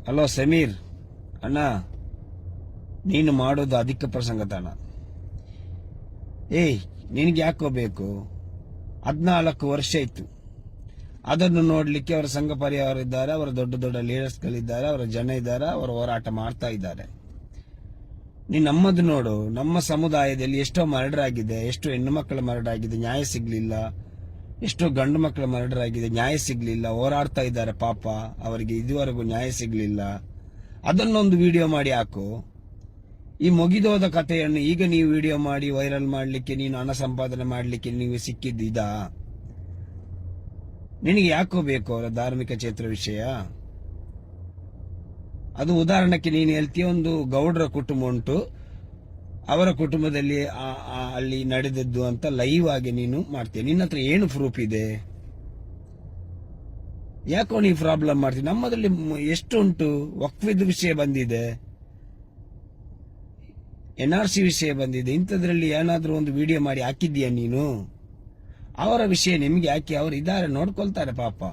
Hello Sameer ಅಣ್ಣ, ನೀನು ಮಾಡೋದು ಅಧಿಕ ಪ್ರಸಂಗತನ. ನಿನಗೆ ಯಾಕೋ ಬೇಕು? 14 ವರ್ಷ ಇತ್ತು. ಅದನ್ನು ನೋಡ್ಲಿಕ್ಕೆ ಅವರ ಸಂಘ ಪರಿವಾರ ಇದ್ದಾರೆ, ಅವರ ದೊಡ್ಡ ದೊಡ್ಡ ಲೀಡರ್ಸ್ಗಳಿದ್ದಾರೆ, ಅವರ ಜನ ಇದ್ದಾರೆ, ಅವರು ಹೋರಾಟ ಮಾಡ್ತಾ ಇದ್ದಾರೆ. ನೀನು ನಮ್ಮದು ನೋಡು. ನಮ್ಮ ಸಮುದಾಯದಲ್ಲಿ ಎಷ್ಟೋ ಮರ್ಡರ್ ಆಗಿದೆ, ಎಷ್ಟೋ ಹೆಣ್ಣು ಮಕ್ಕಳ ಮರ್ಡರ್ ಆಗಿದೆ, ನ್ಯಾಯ ಸಿಗ್ಲಿಲ್ಲ. ಎಷ್ಟೋ ಗಂಡು ಮಕ್ಕಳ ಮರ್ಡರ್ ಆಗಿದೆ, ನ್ಯಾಯ ಸಿಗ್ಲಿಲ್ಲ. ಹೋರಾಡ್ತಾ ಇದ್ದಾರೆ ಪಾಪ, ಅವರಿಗೆ ಇದುವರೆಗೂ ನ್ಯಾಯ ಸಿಗ್ಲಿಲ್ಲ. ಅದನ್ನೊಂದು ವಿಡಿಯೋ ಮಾಡಿ ಹಾಕು. ಈ ಮುಗಿದೋದ ಕಥೆಯನ್ನು ಈಗ ನೀವು ವಿಡಿಯೋ ಮಾಡಿ ವೈರಲ್ ಮಾಡಲಿಕ್ಕೆ, ನೀನು ಹಣ ಸಂಪಾದನೆ ಮಾಡಲಿಕ್ಕೆ ನೀವು ಸಿಕ್ಕಿದ್ದೀದಾ? ನಿನಗೆ ಯಾಕೋ ಬೇಕು ಅವರ ಧಾರ್ಮಿಕ ಕ್ಷೇತ್ರ ವಿಷಯ? ಅದು ಉದಾಹರಣೆಗೆ ನೀನು ಹೇಳ್ತೀಯ, ಒಂದು ಗೌಡ್ರ ಕುಟುಂಬ ಉಂಟು, ಅವರ ಕುಟುಂಬದಲ್ಲಿ ಅಲ್ಲಿ ನಡೆದದ್ದು ಅಂತ ಲೈವ್ ಆಗಿ ನೀನು ಮಾಡ್ತೀಯ. ನಿನ್ನ ಹತ್ರ ಏನು ಪ್ರೂಫ್ ಇದೆ? ಯಾಕೋ ನೀವು ಪ್ರಾಬ್ಲಮ್ ಮಾಡ್ತೀವಿ? ನಮ್ಮದಲ್ಲಿ ಎಷ್ಟು ಉಂಟು? ವಕ್ಫಿದ್ ವಿಷಯ ಬಂದಿದೆ, NRC ವಿಷಯ ಬಂದಿದೆ. ಇಂಥದ್ರಲ್ಲಿ ಏನಾದ್ರೂ ಒಂದು ವಿಡಿಯೋ ಮಾಡಿ ಹಾಕಿದ್ದೀಯ ನೀನು? ಅವರ ವಿಷಯ ನಿಮ್ಗೆ ಯಾಕೆ? ಅವರು ಇದ್ದಾರೆ, ನೋಡ್ಕೊಳ್ತಾರೆ ಪಾಪ.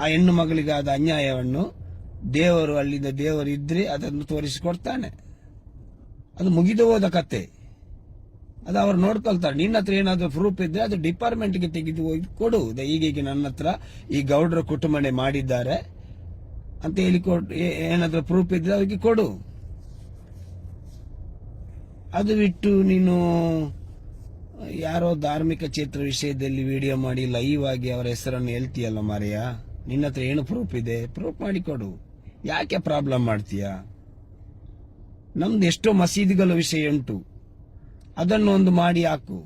ಆ ಹೆಣ್ಣು ಮಗಳಿಗಾದ ಅನ್ಯಾಯವನ್ನು ದೇವರು, ಅಲ್ಲಿಂದ ದೇವರು ಇದ್ರೆ ಅದನ್ನು ತೋರಿಸಿಕೊಡ್ತಾನೆ. ಅದು ಮುಗಿದು ಹೋದ ಕತೆ, ಅದು ಅವ್ರು ನೋಡ್ಕೊಳ್ತಾರೆ. ನಿನ್ನ ಹತ್ರ ಏನಾದ್ರೂ ಪ್ರೂಫ್ ಇದ್ರೆ ಅದು ಡಿಪಾರ್ಟ್ಮೆಂಟ್ಗೆ ತೆಗೆದು ಹೋಗಿ ಕೊಡು. ಈಗೀಗ ನನ್ನ ಹತ್ರ ಈ ಗೌಡ್ರ ಕುಟುಂಬನೇ ಮಾಡಿದ್ದಾರೆ ಅಂತ ಹೇಳಿ ಏನಾದ್ರೂ ಪ್ರೂಫ್ ಇದ್ರೆ ಅವ್ರಿಗೆ ಕೊಡು. ಅದು ಬಿಟ್ಟು ನೀನು ಯಾರೋ ಧಾರ್ಮಿಕ ಕ್ಷೇತ್ರ ವಿಷಯದಲ್ಲಿ ವಿಡಿಯೋ ಮಾಡಿ ಲೈವ್ ಆಗಿ ಅವರ ಹೆಸರನ್ನು ಹೇಳ್ತೀಯಲ್ಲ ಮಾರಯ್ಯ. ನಿನ್ನ ಹತ್ರ ಏನು ಪ್ರೂಫ್ ಇದೆ? ಪ್ರೂಫ್ ಮಾಡಿಕೊಡು. ಯಾಕೆ ಪ್ರಾಬ್ಲಮ್ ಮಾಡ್ತೀಯ? ನಮ್ದು ಎಷ್ಟೋ ಮಸೀದಿಗಳ ವಿಷಯ ಉಂಟು, ಅದನ್ನು ಒಂದು ಮಾಡಿ ಹಾಕು.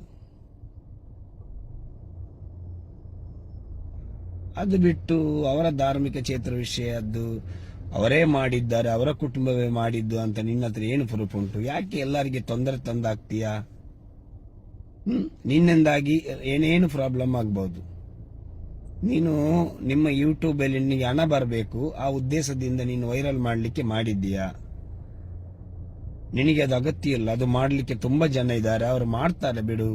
ಅದು ಬಿಟ್ಟು ಅವರ ಧಾರ್ಮಿಕ ಕ್ಷೇತ್ರ ವಿಷಯದ್ದು ಅವರೇ ಮಾಡಿದ್ದಾರೆ, ಅವರ ಕುಟುಂಬವೇ ಮಾಡಿದ್ದು ಅಂತ ನಿನ್ನ ಹತ್ರ ಏನು ಪ್ರೂಫ್ ಉಂಟು? ಯಾಕೆ ಎಲ್ಲರಿಗೆ ತೊಂದರೆ ತಂದಾಗ್ತೀಯಾ? ನಿನ್ನಿಂದಾಗಿ ಏನೇನು ಪ್ರಾಬ್ಲಮ್ ಆಗ್ಬಹುದು. ನೀನು ನಿಮ್ಮ ಯೂಟ್ಯೂಬ್ ಅಲ್ಲಿ ನಿನಗೆ ಹಣ ಬರಬೇಕು, ಆ ಉದ್ದೇಶದಿಂದ ನೀನು ವೈರಲ್ ಮಾಡಲಿಕ್ಕೆ ಮಾಡಿದ್ದೀಯಾ? ನಿನಗೆ ಅದು ಅಗತ್ಯ ಇಲ್ಲ. ಅದು ಮಾಡಲಿಕ್ಕೆ ತುಂಬಾ ಜನ ಇದ್ದಾರೆ, ಅವರು ಮಾಡ್ತಾರೆ, ಬಿಡು.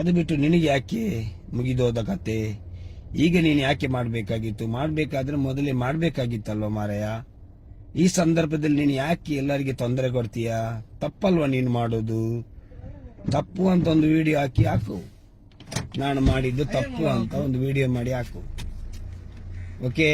ಅದು ಬಿಟ್ಟು ನಿನಗೆ ಯಾಕೆ ಮುಗಿದೋದ ಕತೆ? ಈಗ ನೀನು ಯಾಕೆ ಮಾಡಬೇಕಾಗಿತ್ತು? ಮಾಡಬೇಕಾದ್ರೆ ಮೊದಲೇ ಮಾಡಬೇಕಾಗಿತ್ತಲ್ವ ಮಾರಾಯ. ಈ ಸಂದರ್ಭದಲ್ಲಿ ನೀನು ಯಾಕೆ ಎಲ್ಲರಿಗೆ ತೊಂದರೆ ಕೊಡ್ತೀಯಾ? ತಪ್ಪಲ್ವ ನೀನು ಮಾಡೋದು? ತಪ್ಪು ಅಂತ ಒಂದು ವಿಡಿಯೋ ಹಾಕು. ನಾನು ಮಾಡಿದ್ದು ತಪ್ಪು ಅಂತ ಒಂದು ವಿಡಿಯೋ ಮಾಡಿ ಹಾಕು. ಓಕೆ.